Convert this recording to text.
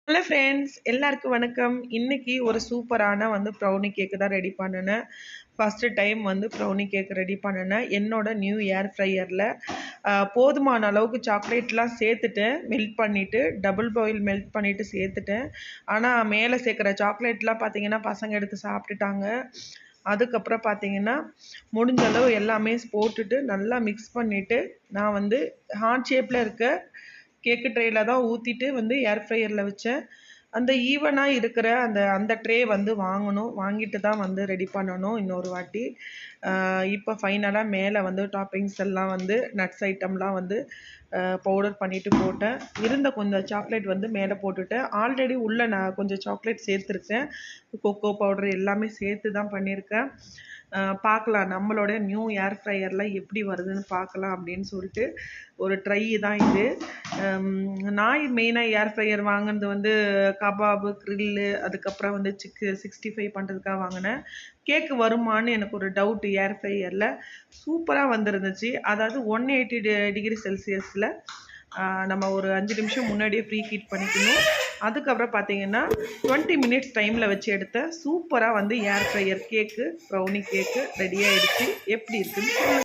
Hello friends, எல்லாருக்கும் வணக்கம். இன்னைக்கு ஒரு சூப்பரான ப்ரௌனி கேக்கு தான் ரெடி பண்ணினேன். First time brownie cake ready பண்ணினேன் என்னோட நியூ ஏர் ஃப்ரையரில். போதுமான அளவுக்கு சாக்லேட்லாம் சேர்த்துட்டேன், மெல்ட் பண்ணிவிட்டு டபுள் பாயில் மெல்ட் பண்ணிவிட்டு சேர்த்துட்டேன். ஆனால் மேலே சேர்க்குற சாக்லேட்லாம் பார்த்தீங்கன்னா பசங்க எடுத்து சாப்பிட்டுட்டாங்க. அதுக்கப்புறம் பார்த்தீங்கன்னா முடிஞ்ச அளவு எல்லாமே போட்டுட்டு நல்லா மிக்ஸ் பண்ணிவிட்டு நான் ஹார்ட் ஷேப்பில் இருக்க கேக்கு ட்ரேயில் தான் ஊற்றிட்டு ஏர் ஃப்ரையரில் வச்சேன். அந்த ஈவனாக இருக்கிற அந்த அந்த ட்ரே வாங்கணும், வாங்கிட்டு தான் ரெடி பண்ணணும் இன்னொரு வாட்டி. இப்போ ஃபைனலாக மேலே டாப்பிங்ஸ் எல்லாம் நட்ஸ் ஐட்டம்லாம் பவுடர் பண்ணிவிட்டு போட்டேன். இருந்த கொஞ்சம் சாக்லேட் மேலே போட்டுட்டேன். ஆல்ரெடி உள்ளே நான் கொஞ்சம் சாக்லேட் சேர்த்துருக்கேன். கொக்கோ பவுடர் எல்லாமே சேர்த்து தான் பண்ணியிருக்கேன். பார்க்கலாம் நம்மளோட நியூ ஏர் ஃப்ரையரில் எப்படி வருதுன்னு பார்க்கலாம் அப்படின்னு சொல்லிட்டு ஒரு ட்ரை தான் இது. நான் மெயினாக ஏர் ஃப்ரையர் வாங்கினது கபாபு, க்ரில்லு, அதுக்கப்புறம் 65 பண்ணுறதுக்காக வாங்கினேன். கேக்கு வருமானு எனக்கு ஒரு டவுட். ஏர் ஃப்ரையரில் சூப்பராக வந்துருந்துச்சு. அதாவது 180 டிகிரி செல்சியஸில் நம்ம ஒரு 5 நிமிஷம் முன்னாடியே ப்ரீ ஹீட் பண்ணிக்கணும். அதுக்கப்புறம் பார்த்தீங்கன்னா 20 மினிட்ஸ் டைமில் வச்சு எடுத்த சூப்பராக ஏர் ஃப்ரையர் கேக்கு ப்ரௌனி கேக்கு ரெடி ஆகிடுச்சு. எப்படி இருக்குன்னு